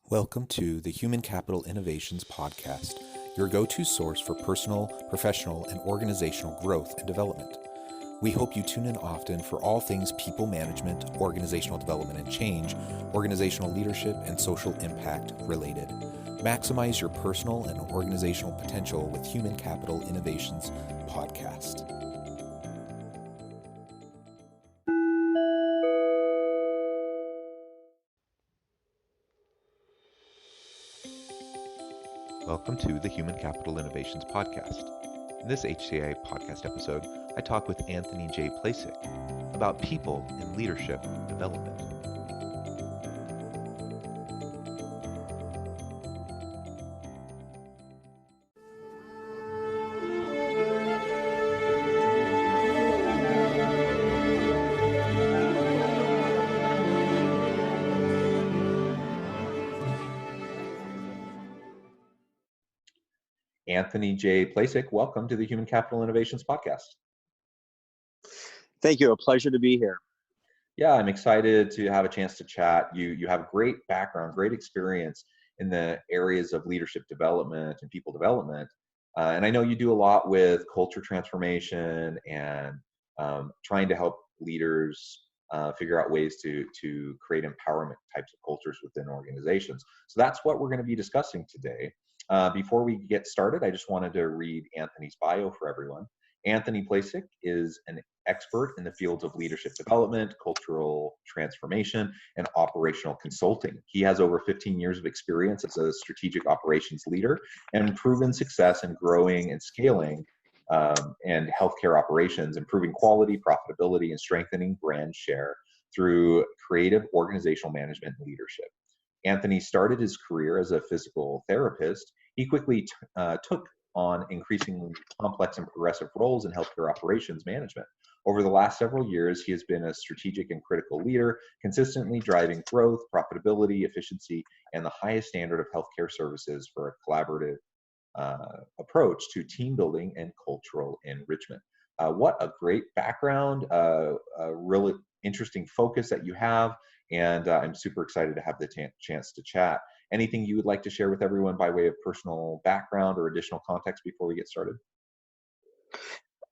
Welcome to the Human Capital Innovations Podcast, your go-to source for personal, professional, and organizational growth and development. We hope you tune in often for all things people management, organizational development and change, organizational leadership, and social impact related. Maximize your personal and organizational potential with Human Capital Innovations Podcast. Welcome to the Human Capital Innovations Podcast. In this HCI podcast episode, I talk with Anthony J. Placek about people and leadership development. Anthony J. Placek, welcome to the Human Capital Innovations Podcast. Thank you. A pleasure to be here. Yeah, I'm excited to have a chance to chat. You have great background, great experience in the areas of leadership development and people development. And I know you do a lot with culture transformation and trying to help leaders figure out ways to create empowerment types of cultures within organizations. So that's what we're going to be discussing today. Before we get started, I just wanted to read Anthony's bio for everyone. Anthony Placek is an expert in the fields of leadership development, cultural transformation, and operational consulting. He has over 15 years of experience as a strategic operations leader and proven success in growing and scaling and healthcare operations, improving quality, profitability, and strengthening brand share through creative organizational management and leadership. Anthony started his career as a physical therapist. He quickly took on increasingly complex and progressive roles in healthcare operations management. Over the last several years, he has been a strategic and critical leader, consistently driving growth, profitability, efficiency, and the highest standard of healthcare services for a collaborative approach to team building and cultural enrichment. What a great background, a really interesting focus that you have. And I'm super excited to have the chance to chat. Anything you would like to share with everyone by way of personal background or additional context before we get started?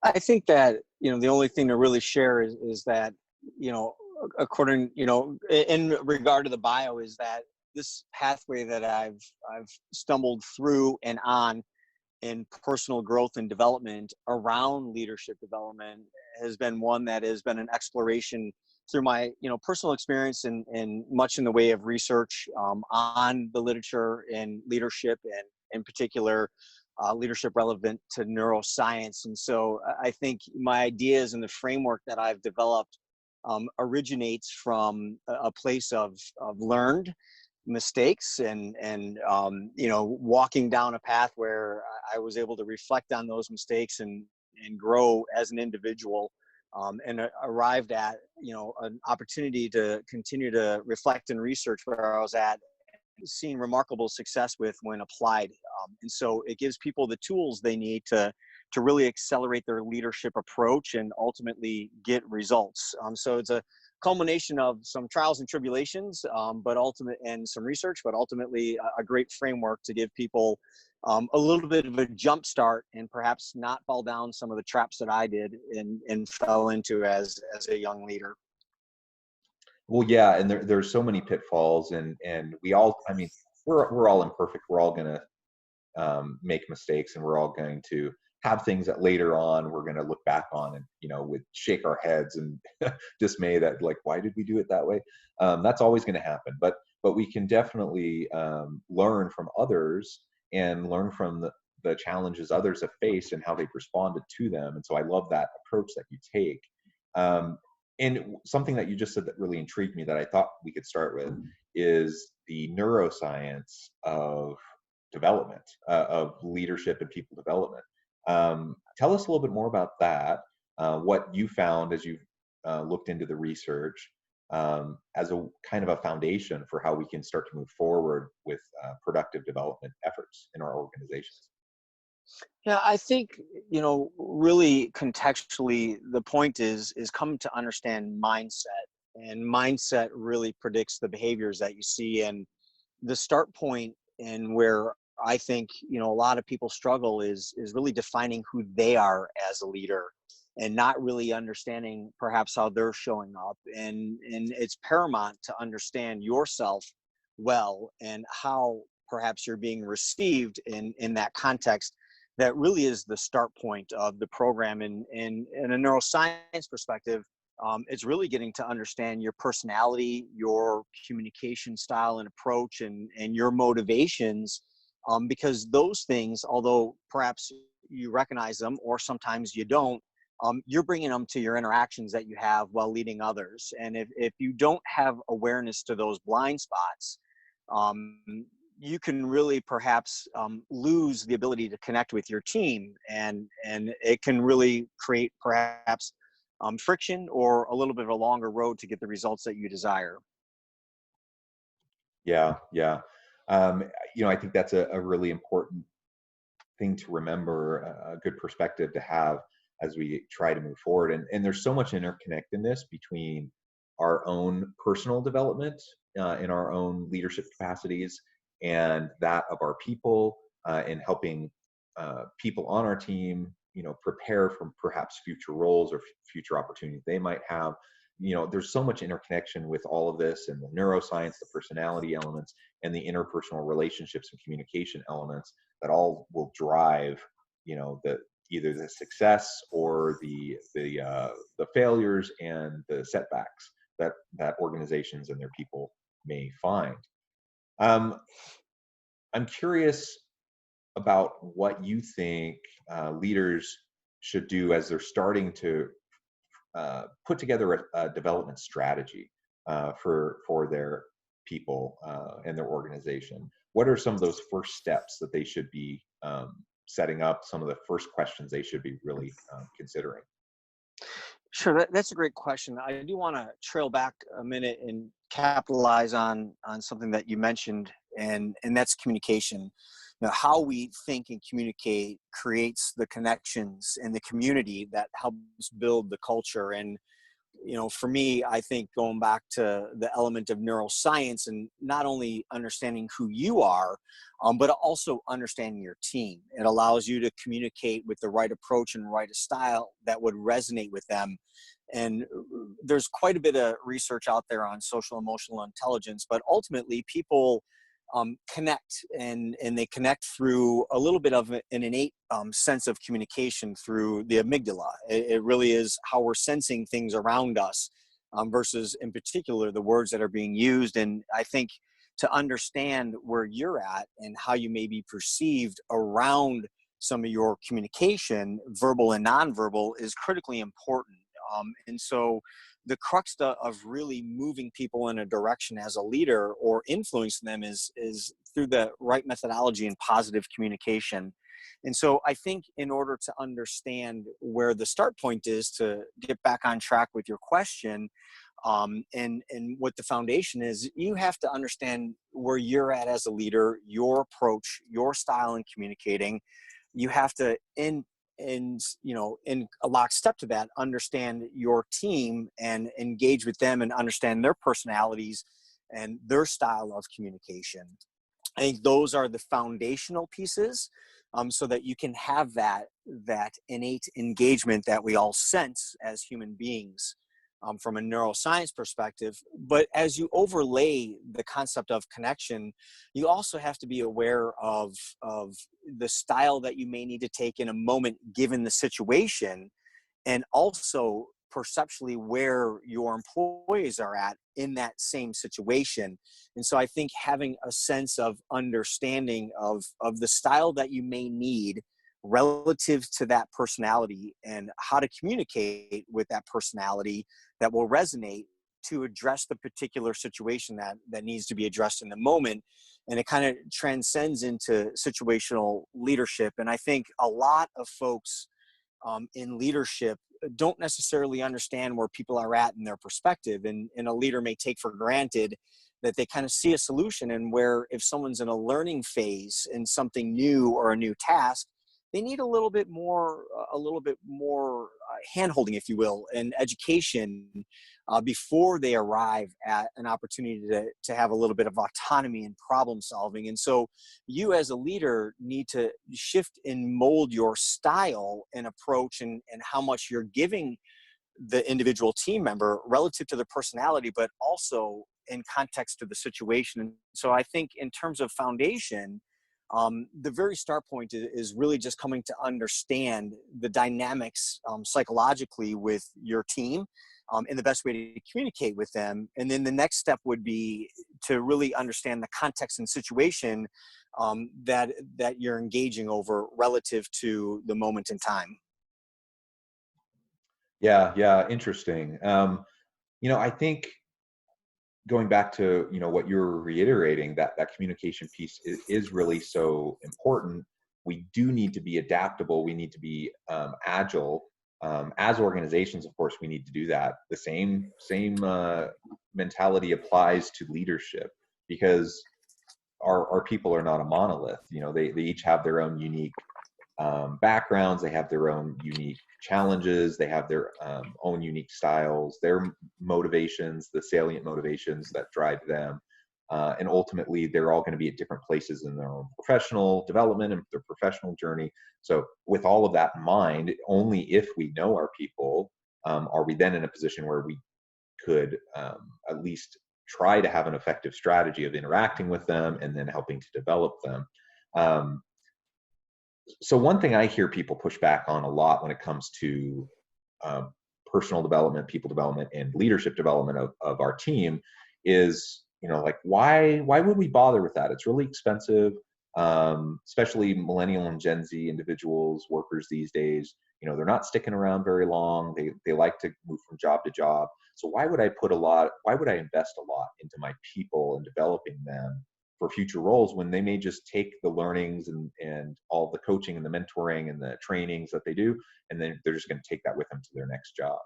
I think that, the only thing to really share is that, according, in regard to the bio, is that this pathway that I've stumbled through and on in personal growth and development around leadership development has been one that has been an exploration through my personal experience and much in the way of research on the literature in leadership and in particular leadership relevant to neuroscience. And so I think my ideas and the framework that I've developed originates from a place of learned mistakes and walking down a path where I was able to reflect on those mistakes and grow as an individual. And arrived at, an opportunity to continue to reflect and research where I was at, seeing remarkable success with when applied. And so it gives people the tools they need to really accelerate their leadership approach and ultimately get results. So it's a culmination of some trials and tribulations, and some research, but ultimately a great framework to give people a little bit of a jump start and perhaps not fall down some of the traps that I did and fell into as a young leader. Well, yeah, and there's so many pitfalls, and we all, we're all imperfect. We're all going to make mistakes, and we're all going to have things that later on we're going to look back on and would shake our heads and dismay that, like, why did we do it that way? That's always going to happen, but we can definitely learn from others and learn from the challenges others have faced and how they've responded to them. And so I love that approach that you take. And something that you just said that really intrigued me that I thought we could start with is the neuroscience of development, of leadership and people development. Tell us a little bit more about that, what you found as you looked into the research as a kind of a foundation for how we can start to move forward with productive development efforts in our organizations. Yeah, I think, really contextually, the point is come to understand mindset, and mindset really predicts the behaviors that you see. And the start point, and where I think, you know, a lot of people struggle is really defining who they are as a leader, and not really understanding perhaps how they're showing up. And it's paramount to understand yourself well, and how perhaps you're being received in that context. That really is the start point of the program. And in a neuroscience perspective, it's really getting to understand your personality, your communication style and approach, and your motivations, because those things, although perhaps you recognize them or sometimes you don't, you're bringing them to your interactions that you have while leading others. And if you don't have awareness to those blind spots, um, you can really perhaps lose the ability to connect with your team, and it can really create perhaps friction, or a little bit of a longer road to get the results that you desire. Yeah, yeah. Um, I think that's a really important thing to remember, a good perspective to have as we try to move forward. And there's so much interconnectedness between our own personal development in our own leadership capacities and that of our people, in helping people on our team, prepare for perhaps future roles or future opportunities they might have. There's so much interconnection with all of this, and the neuroscience, the personality elements, and the interpersonal relationships and communication elements that all will drive, the either the success or the failures and the setbacks that organizations and their people may find. Um, I'm curious about what you think leaders should do as they're starting to put together a development strategy for their people and their organization. What are some of those first steps that they should be setting up? Some of the first questions they should be really considering? Sure, that's a great question. I do want to trail back a minute and capitalize on something that you mentioned, and that's communication. Now, how we think and communicate creates the connections and the community that helps build the culture. And for me, I think going back to the element of neuroscience, and not only understanding who you are, but also understanding your team. It allows you to communicate with the right approach and right style that would resonate with them. And there's quite a bit of research out there on social emotional intelligence, but ultimately people connect, and they connect through a little bit of an innate sense of communication through the amygdala. It really is how we're sensing things around us, versus in particular the words that are being used. And I think to understand where you're at and how you may be perceived around some of your communication, verbal and nonverbal, is critically important. And so the crux of really moving people in a direction as a leader, or influencing them, is through the right methodology and positive communication. And so I think in order to understand where the start point is, to get back on track with your question, and what the foundation is, you have to understand where you're at as a leader, your approach, your style in communicating. You have to, in a lockstep to that, understand your team and engage with them and understand their personalities and their style of communication. I think those are the foundational pieces, so that you can have that innate engagement that we all sense as human beings, from a neuroscience perspective. But as you overlay the concept of connection, you also have to be aware of the style that you may need to take in a moment given the situation, and also perceptually where your employees are at in that same situation. And so I think having a sense of understanding of the style that you may need relative to that personality, and how to communicate with that personality that will resonate to address the particular situation that needs to be addressed in the moment. And it kind of transcends into situational leadership. And I think a lot of folks in leadership don't necessarily understand where people are at in their perspective. And a leader may take for granted that they kind of see a solution, and where if someone's in a learning phase in something new or a new task, they need a little bit more hand-holding, if you will, and education before they arrive at an opportunity to have a little bit of autonomy and problem solving. And so you as a leader need to shift and mold your style and approach, and how much you're giving the individual team member relative to their personality, but also in context to the situation. And so I think in terms of foundation, the very start point is really just coming to understand the dynamics psychologically with your team, and the best way to communicate with them. And then the next step would be to really understand the context and situation that you're engaging over relative to the moment in time. Yeah, yeah, interesting. I think going back to what you're reiterating, that communication piece is really so important. We do need to be adaptable. We need to be agile. As organizations, of course, we need to do that. The same mentality applies to leadership, because our people are not a monolith. They each have their own unique backgrounds. They have their own unique challenges. They have their own unique styles, their motivations, the salient motivations that drive them. And ultimately, they're all going to be at different places in their own professional development and their professional journey. So, with all of that in mind, only if we know our people are we then in a position where we could at least try to have an effective strategy of interacting with them and then helping to develop them. Um, so one thing I hear people push back on a lot when it comes to um, personal development, people development, and leadership development of our team is, like, why would we bother with that? It's really expensive, especially millennial and Gen Z individuals, workers these days. They're not sticking around very long. They like to move from job to job. So why would I invest a lot into my people and developing them for future roles, when they may just take the learnings and all the coaching and the mentoring and the trainings that they do, and then they're just going to take that with them to their next job?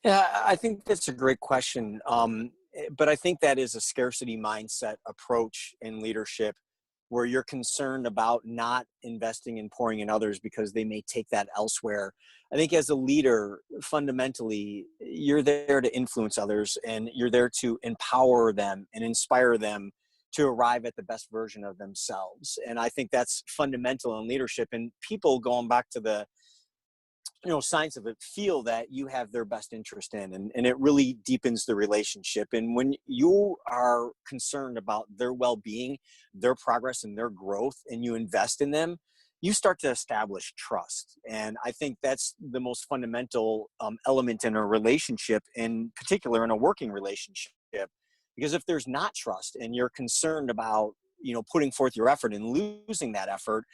Yeah, I think that's a great question. But I think that is a scarcity mindset approach in leadership, where you're concerned about not investing and pouring in others because they may take that elsewhere. I think as a leader, fundamentally, you're there to influence others, and you're there to empower them and inspire them to arrive at the best version of themselves. And I think that's fundamental in leadership. And people, going back to the signs of it, feel that you have their best interest in, and it really deepens the relationship. And when you are concerned about their well-being, their progress, and their growth, and you invest in them, you start to establish trust. And I think that's the most fundamental element in a relationship, in particular in a working relationship. Because if there's not trust, and you're concerned about putting forth your effort and losing that effort,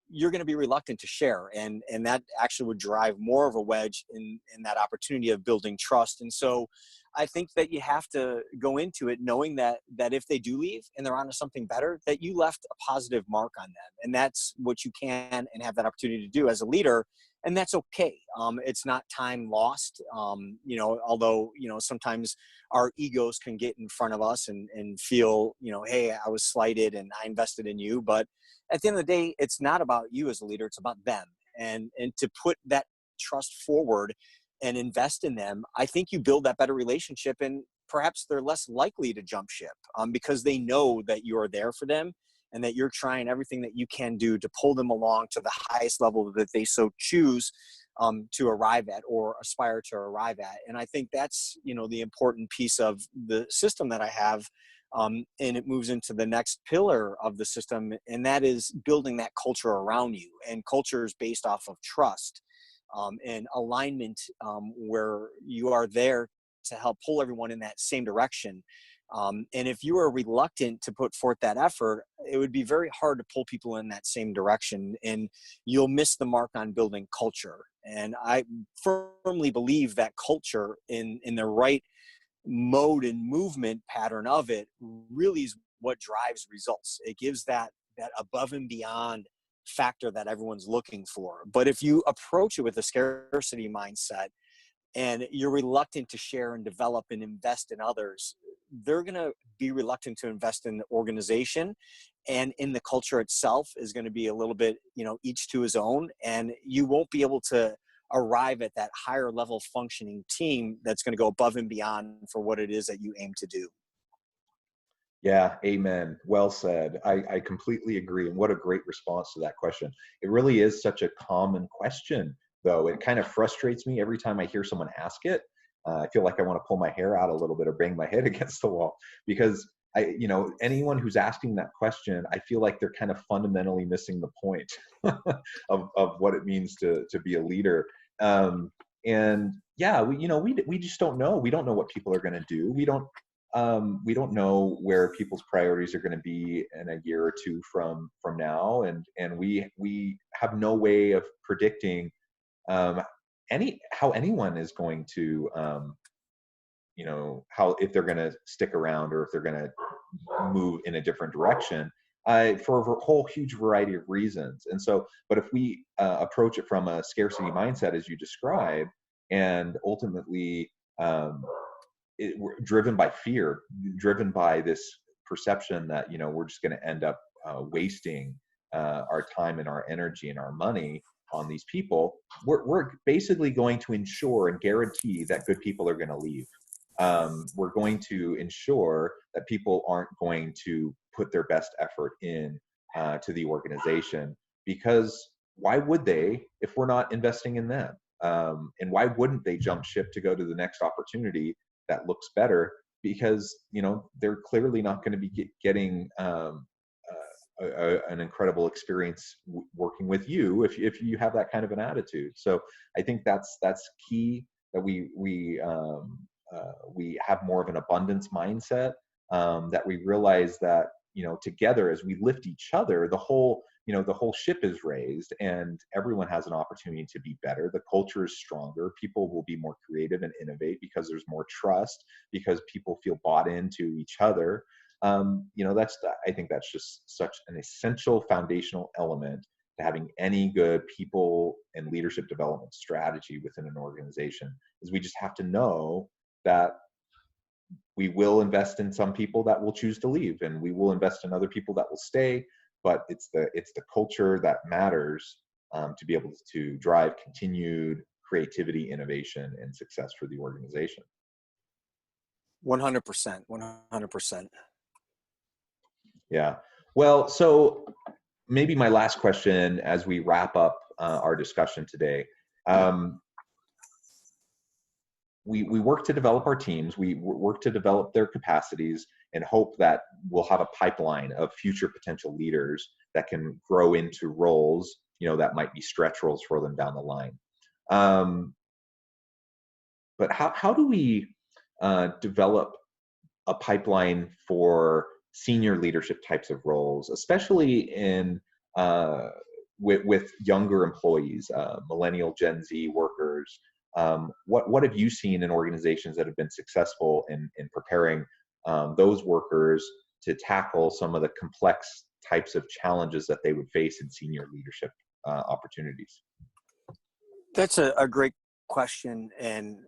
you're going to be reluctant to share, and that actually would drive more of a wedge in that opportunity of building trust. And so I think that you have to go into it knowing that if they do leave and they're onto something better, that you left a positive mark on them, and that's what you can and have that opportunity to do as a leader. And that's okay. It's not time lost. Although sometimes our egos can get in front of us and feel, hey, I was slighted and I invested in you. But at the end of the day, it's not about you as a leader, it's about them. And to put that trust forward and invest in them, I think you build that better relationship, and perhaps they're less likely to jump ship because they know that you are there for them, and that you're trying everything that you can do to pull them along to the highest level that they so choose to arrive at or aspire to arrive at. And I think that's, the important piece of the system that I have. And it moves into the next pillar of the system, and that is building that culture around you. And culture is based off of trust and alignment, where you are there to help pull everyone in that same direction. And if you are reluctant to put forth that effort, it would be very hard to pull people in that same direction, and you'll miss the mark on building culture. And I firmly believe that culture in the right mode and movement pattern of it really is what drives results. It gives that above and beyond factor that everyone's looking for. But if you approach it with a scarcity mindset and you're reluctant to share and develop and invest in others, they're going to be reluctant to invest in the organization, and in the culture itself is going to be a little bit, each to his own, and you won't be able to arrive at that higher level functioning team that's going to go above and beyond for what it is that you aim to do. Yeah, amen. Well said. I completely agree. And what a great response to that question. It really is such a common question, though. It kind of frustrates me every time I hear someone ask it. I feel like I want to pull my hair out a little bit or bang my head against the wall, because anyone who's asking that question, I feel like they're kind of fundamentally missing the point of what it means to be a leader. And yeah, we just don't know. We don't know what people are going to do. We don't know where people's priorities are going to be in a year or two from now, and we have no way of predicting how anyone is going to how, if they're going to stick around or if they're going to move in a different direction, for a whole huge variety of reasons. And so, but if we approach it from a scarcity mindset, as you described, and ultimately we're driven by fear, driven by this perception that we're just going to end up wasting our time and our energy and our money on these people, we're basically going to ensure and guarantee that good people are going to leave. We're going to ensure that people aren't going to put their best effort in to the organization, because why would they if we're not investing in them? And why wouldn't they jump ship to go to the next opportunity that looks better? Because they're clearly not going to be getting an incredible experience working with you if you have that kind of an attitude. So I think that's key, that we have more of an abundance mindset, that we realize that together, as we lift each other, the whole ship is raised, and everyone has an opportunity to be better. The culture is stronger. People will be more creative and innovate because there's more trust, because people feel bought into each other. I think that's just such an essential foundational element to having any good people and leadership development strategy within an organization. Is we just have to know that we will invest in some people that will choose to leave, and we will invest in other people that will stay. But it's the culture that matters, to be able to drive continued creativity, innovation, and success for the organization. 100%. 100%. Yeah. Well, so maybe my last question as we wrap up our discussion today. We work to develop our teams. We work to develop their capacities and hope that we'll have a pipeline of future potential leaders that can grow into roles, that might be stretch roles for them down the line. But how do we develop a pipeline for senior leadership types of roles, especially in with younger employees, millennial, Gen Z workers? What have you seen in organizations that have been successful in preparing those workers to tackle some of the complex types of challenges that they would face in senior leadership opportunities? That's a great question, and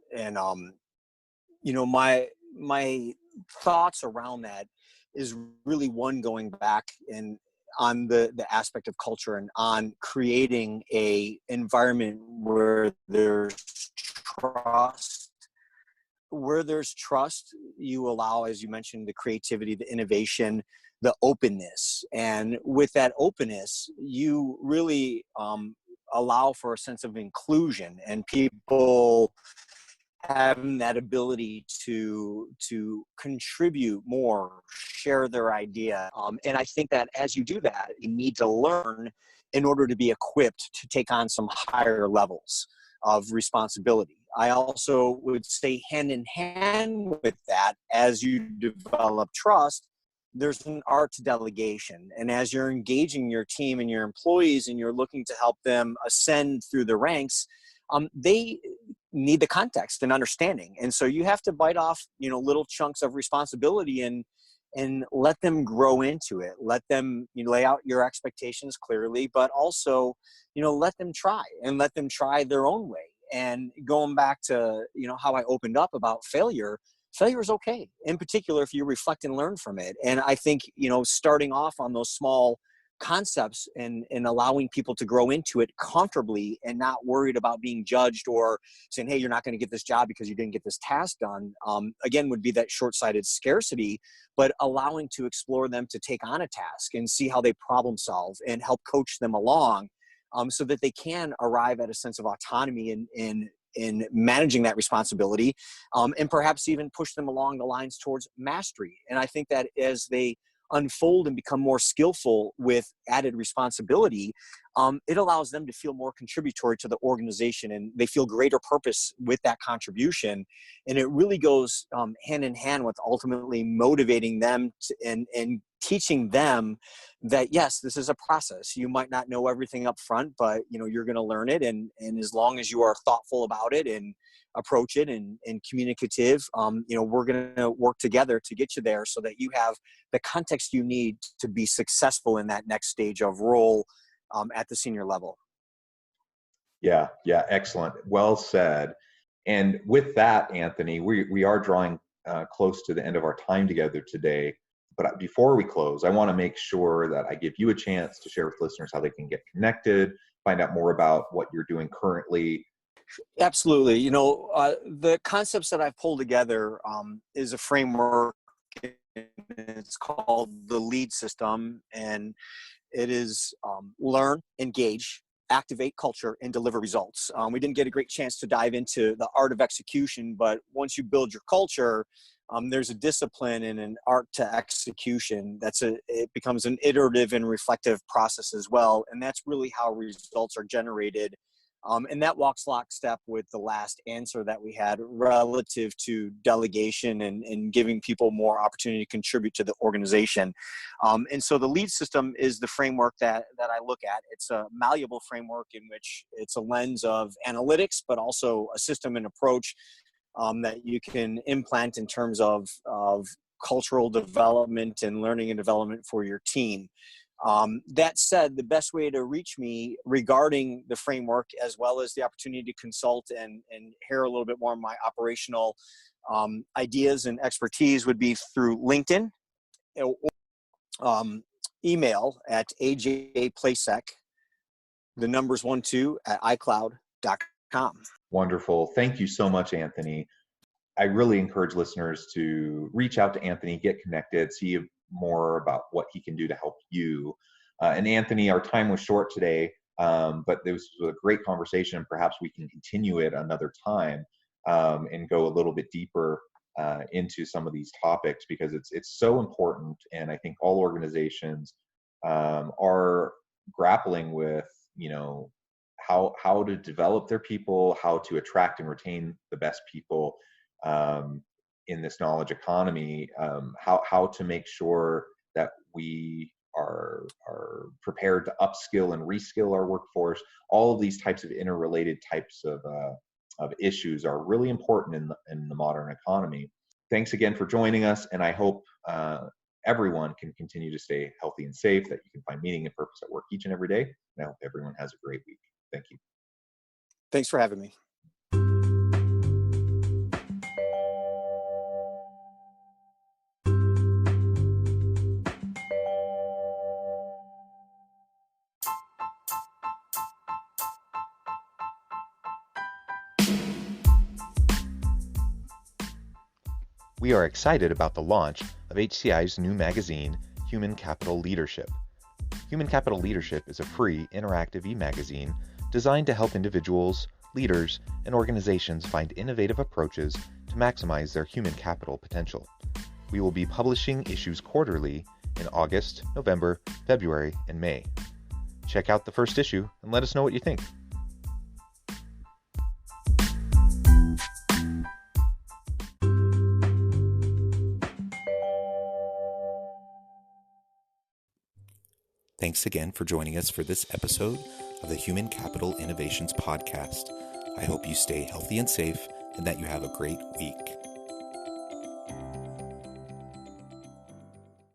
my thoughts around that is really one, going back and on the aspect of culture and on creating a environment where there's trust. Where there's trust, you allow, as you mentioned, the creativity, the innovation, the openness. And with that openness, you really allow for a sense of inclusion and people having that ability to contribute more, share their idea. And I think that as you do that, you need to learn in order to be equipped to take on some higher levels of responsibility. I also would say hand in hand with that, as you develop trust, there's an art to delegation. And as you're engaging your team and your employees and you're looking to help them ascend through the ranks, they need the context and understanding. And so you have to bite off, little chunks of responsibility and and let them grow into it. Let them lay out your expectations clearly, but also, let them try and let them try their own way. And going back to, how I opened up about failure is okay. In particular, if you reflect and learn from it. And I think, starting off on those small concepts and allowing people to grow into it comfortably and not worried about being judged or saying, hey, you're not going to get this job because you didn't get this task done, again, would be that short-sighted scarcity, but allowing to explore them to take on a task and see how they problem solve and help coach them along, so that they can arrive at a sense of autonomy in managing that responsibility, and perhaps even push them along the lines towards mastery. And I think that as they unfold and become more skillful with added responsibility, it allows them to feel more contributory to the organization, and they feel greater purpose with that contribution. And it really goes hand in hand with ultimately motivating them and teaching them that, yes, this is a process. You might not know everything up front, but you're going to learn it. And as long as you are thoughtful about it and approach it and communicative, we're going to work together to get you there so that you have the context you need to be successful in that next stage of role at the senior level. Yeah, excellent. Well said. And with that, Anthony, we are drawing close to the end of our time together today. But before we close, I want to make sure that I give you a chance to share with listeners how they can get connected, find out more about what you're doing currently. Absolutely. The concepts that I've pulled together is a framework. It's called the LEAD system, and it is learn, engage, activate culture, and deliver results. We didn't get a great chance to dive into the art of execution, but once you build your culture, there's a discipline and an art to execution. It becomes an iterative and reflective process as well. And that's really how results are generated. And that walks lockstep with the last answer that we had relative to delegation and giving people more opportunity to contribute to the organization. And so the LEAD system is the framework that I look at. It's a malleable framework in which it's a lens of analytics, but also a system and approach that you can implant in terms of cultural development and learning and development for your team. That said, the best way to reach me regarding the framework, as well as the opportunity to consult and hear a little bit more of my operational ideas and expertise, would be through LinkedIn, or email at ajplacek, the numbers 12 at iCloud.com. Wonderful. Thank you so much, Anthony. I really encourage listeners to reach out to Anthony, get connected, see more about what he can do to help you. And Anthony, our time was short today, but this was a great conversation. Perhaps we can continue it another time and go a little bit deeper into some of these topics, because it's so important. And I think all organizations are grappling with, how to develop their people, how to attract and retain the best people in this knowledge economy, how to make sure that we are prepared to upskill and reskill our workforce. All of these types of interrelated types of issues are really important in the modern economy. Thanks again for joining us, and I hope everyone can continue to stay healthy and safe, that you can find meaning and purpose at work each and every day. And I hope everyone has a great week. Thank you. Thanks for having me. We are excited about the launch of HCI's new magazine, Human Capital Leadership. Human Capital Leadership is a free, interactive e-magazine designed to help individuals, leaders, and organizations find innovative approaches to maximize their human capital potential. We will be publishing issues quarterly in August, November, February, and May. Check out the first issue and let us know what you think. Thanks again for joining us for this episode of the Human Capital Innovations Podcast. I hope you stay healthy and safe and that you have a great week.